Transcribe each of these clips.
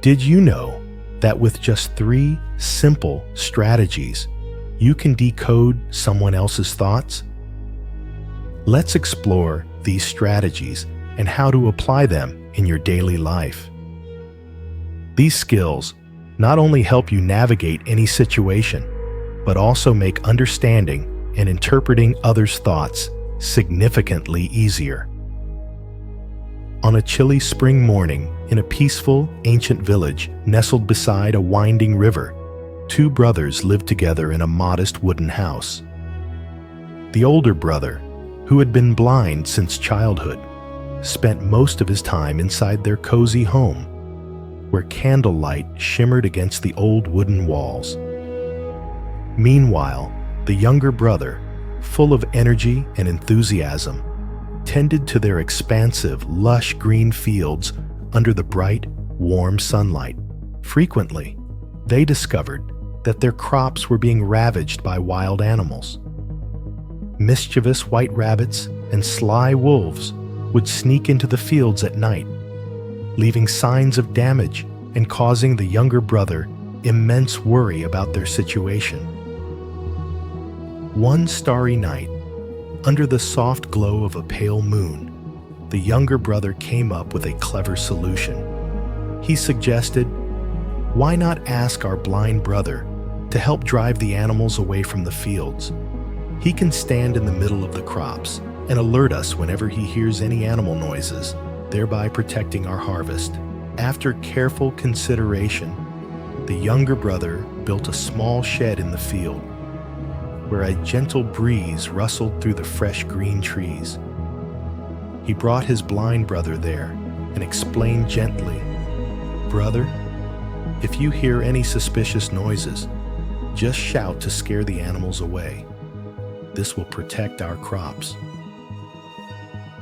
Did you know that with just 3 simple strategies, you can decode someone else's thoughts? Let's explore these strategies and how to apply them in your daily life. These skills not only help you navigate any situation, but also make understanding and interpreting others' thoughts significantly easier. On a chilly spring morning in a peaceful, ancient village nestled beside a winding river, 2 brothers lived together in a modest wooden house. The older brother, who had been blind since childhood, spent most of his time inside their cozy home, where candlelight shimmered against the old wooden walls. Meanwhile, the younger brother, full of energy and enthusiasm, tended to their expansive, lush green fields under the bright, warm sunlight. Frequently, they discovered that their crops were being ravaged by wild animals. Mischievous white rabbits and sly wolves would sneak into the fields at night, leaving signs of damage and causing the younger brother immense worry about their situation. One starry night, under the soft glow of a pale moon, the younger brother came up with a clever solution. He suggested, "Why not ask our blind brother to help drive the animals away from the fields? He can stand in the middle of the crops and alert us whenever he hears any animal noises, thereby protecting our harvest." After careful consideration, the younger brother built a small shed in the field, where a gentle breeze rustled through the fresh green trees. He brought his blind brother there and explained gently, "Brother, if you hear any suspicious noises, just shout to scare the animals away. This will protect our crops."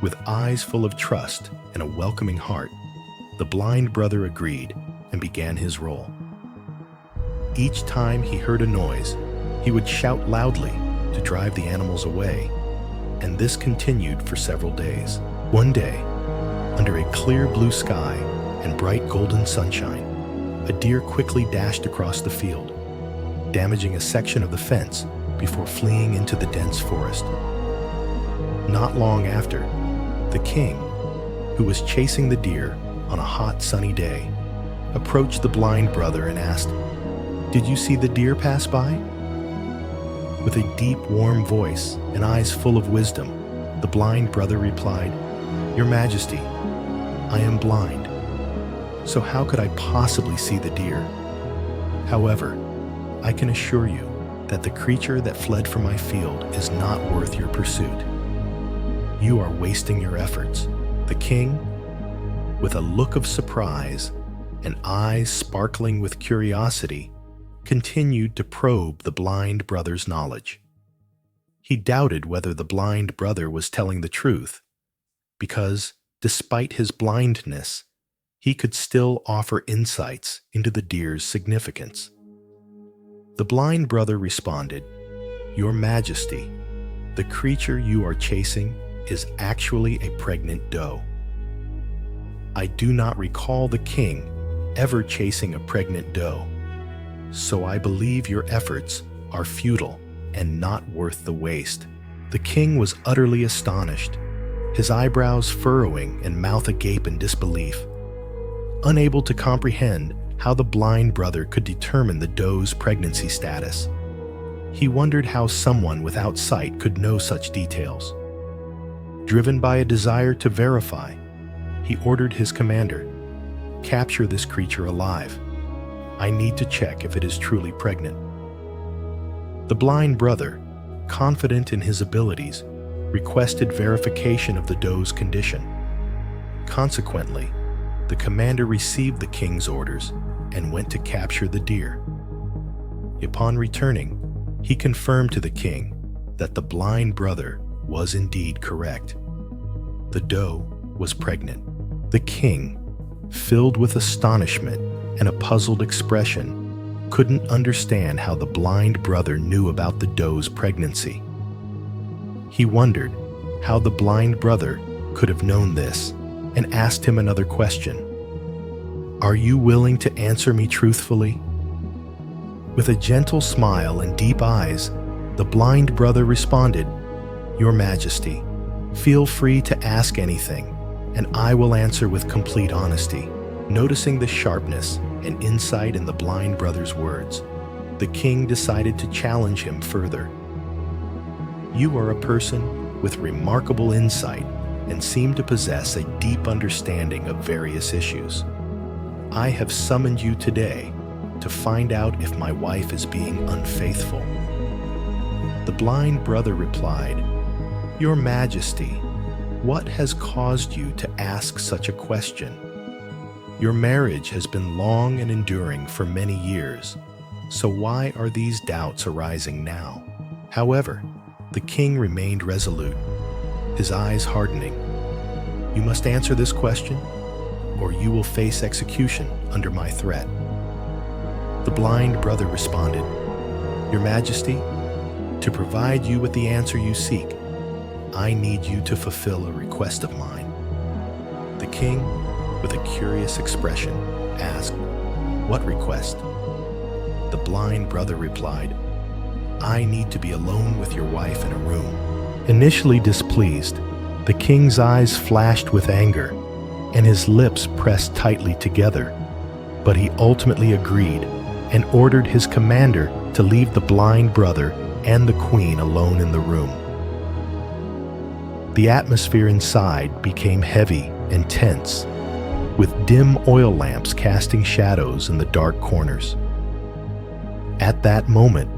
With eyes full of trust and a welcoming heart, the blind brother agreed and began his role. Each time he heard a noise, he would shout loudly to drive the animals away, and this continued for several days. One day, under a clear blue sky and bright golden sunshine, a deer quickly dashed across the field, damaging a section of the fence before fleeing into the dense forest. Not long after, the king, who was chasing the deer on a hot sunny day, approached the blind brother and asked, "Did you see the deer pass by?" With a deep, warm voice and eyes full of wisdom, the blind brother replied, "Your Majesty, I am blind, so how could I possibly see the deer? However, I can assure you that the creature that fled from my field is not worth your pursuit. You are wasting your efforts." The king, with a look of surprise and eyes sparkling with curiosity, continued to probe the blind brother's knowledge. He doubted whether the blind brother was telling the truth, because, despite his blindness, he could still offer insights into the deer's significance. The blind brother responded, "Your Majesty, the creature you are chasing is actually a pregnant doe. I do not recall the king ever chasing a pregnant doe, so I believe your efforts are futile and not worth the waste." The king was utterly astonished, his eyebrows furrowing and mouth agape in disbelief. Unable to comprehend how the blind brother could determine the doe's pregnancy status, he wondered how someone without sight could know such details. Driven by a desire to verify, he ordered his commander, "Capture this creature alive. I need to check if it is truly pregnant." The blind brother, confident in his abilities, requested verification of the doe's condition. Consequently, the commander received the king's orders and went to capture the deer. Upon returning, he confirmed to the king that the blind brother was indeed correct. The doe was pregnant. The king, filled with astonishment and a puzzled expression, couldn't understand how the blind brother knew about the doe's pregnancy. He wondered how the blind brother could have known this and asked him another question. Are you willing to answer me truthfully? With a gentle smile and deep eyes, the blind brother responded, Your Majesty, feel free to ask anything, and I will answer with complete honesty. Noticing the sharpness and insight in the blind brother's words, the king decided to challenge him further. You are a person with remarkable insight and seem to possess a deep understanding of various issues. I have summoned you today to find out if my wife is being unfaithful. The blind brother replied, Your Majesty, what has caused you to ask such a question? Your marriage has been long and enduring for many years, so why are these doubts arising now? However, the king remained resolute, his eyes hardening. You must answer this question, or you will face execution under my threat. The blind brother responded, Your Majesty, to provide you with the answer you seek, I need you to fulfill a request of mine. The king, with a curious expression, asked, What request? The blind brother replied, I need to be alone with your wife in a room. Initially displeased, the king's eyes flashed with anger, and his lips pressed tightly together. But he ultimately agreed and ordered his commander to leave the blind brother and the queen alone in the room. The atmosphere inside became heavy and tense, with dim oil lamps casting shadows in the dark corners. At that moment,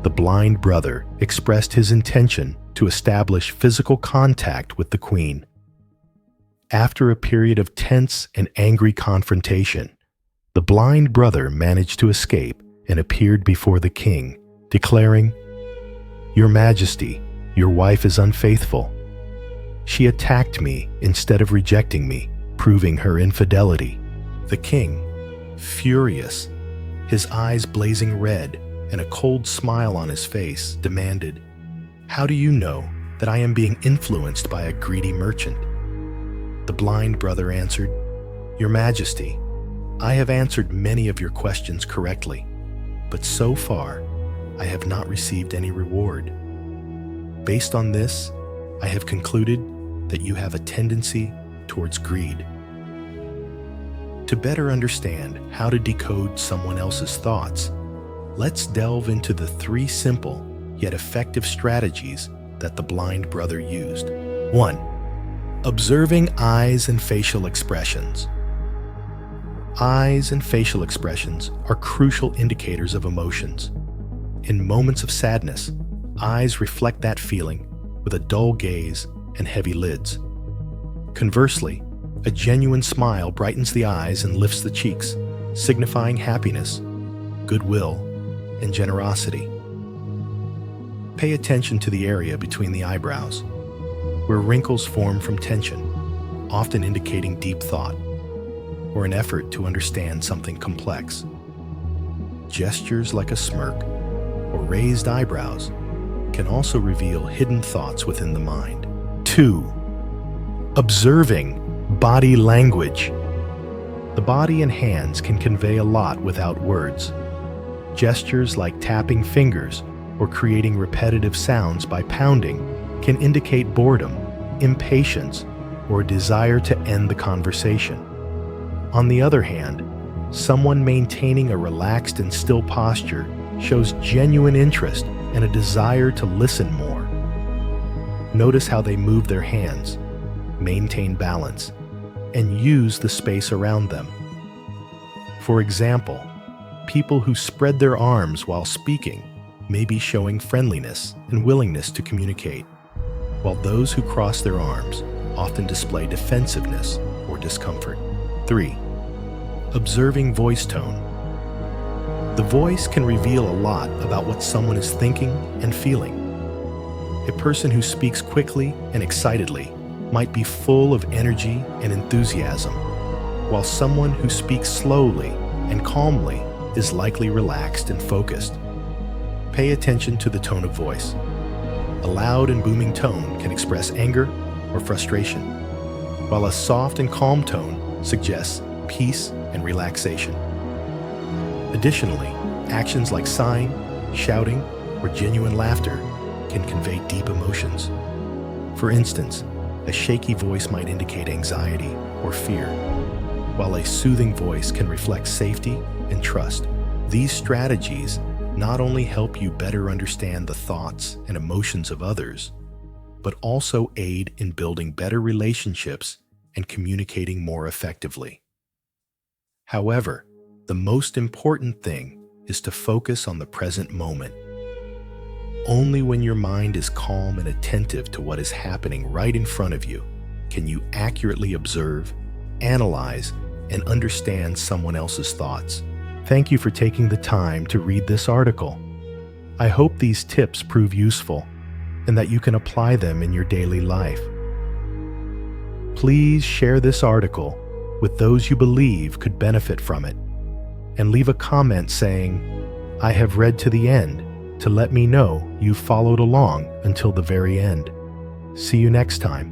the blind brother expressed his intention to establish physical contact with the queen. After a period of tense and angry confrontation, the blind brother managed to escape and appeared before the king, declaring, Your Majesty, your wife is unfaithful. She attacked me instead of rejecting me, proving her infidelity. The king, furious, his eyes blazing red and a cold smile on his face, demanded, How do you know that I am being influenced by a greedy merchant? The blind brother answered, Your Majesty, I have answered many of your questions correctly, but so far I have not received any reward. Based on this, I have concluded that you have a tendency towards greed. To better understand how to decode someone else's thoughts, let's delve into the 3 simple yet effective strategies that the blind brother used. 1. Observing eyes and facial expressions. Eyes and facial expressions are crucial indicators of emotions. In moments of sadness, eyes reflect that feeling with a dull gaze and heavy lids. Conversely, a genuine smile brightens the eyes and lifts the cheeks, signifying happiness, goodwill, and generosity. Pay attention to the area between the eyebrows, where wrinkles form from tension, often indicating deep thought or an effort to understand something complex. Gestures like a smirk or raised eyebrows can also reveal hidden thoughts within the mind. 2. Observing body language. The body and hands can convey a lot without words. Gestures like tapping fingers or creating repetitive sounds by pounding can indicate boredom, impatience, or a desire to end the conversation. On the other hand, someone maintaining a relaxed and still posture shows genuine interest and a desire to listen more. Notice how they move their hands, maintain balance, and use the space around them. For example, people who spread their arms while speaking may be showing friendliness and willingness to communicate, while those who cross their arms often display defensiveness or discomfort. 3. Observing voice tone. The voice can reveal a lot about what someone is thinking and feeling. A person who speaks quickly and excitedly might be full of energy and enthusiasm, while someone who speaks slowly and calmly is likely relaxed and focused. Pay attention to the tone of voice. A loud and booming tone can express anger or frustration, while a soft and calm tone suggests peace and relaxation. Additionally, actions like sighing, shouting, or genuine laughter can convey deep emotions. For instance, a shaky voice might indicate anxiety or fear, while a soothing voice can reflect safety and trust. These strategies not only help you better understand the thoughts and emotions of others, but also aid in building better relationships and communicating more effectively. However, the most important thing is to focus on the present moment. Only when your mind is calm and attentive to what is happening right in front of you can you accurately observe, analyze, and understand someone else's thoughts. Thank you for taking the time to read this article. I hope these tips prove useful and that you can apply them in your daily life. Please share this article with those you believe could benefit from it, and leave a comment saying, "I have read to the end," to let me know you followed along until the very end. See you next time.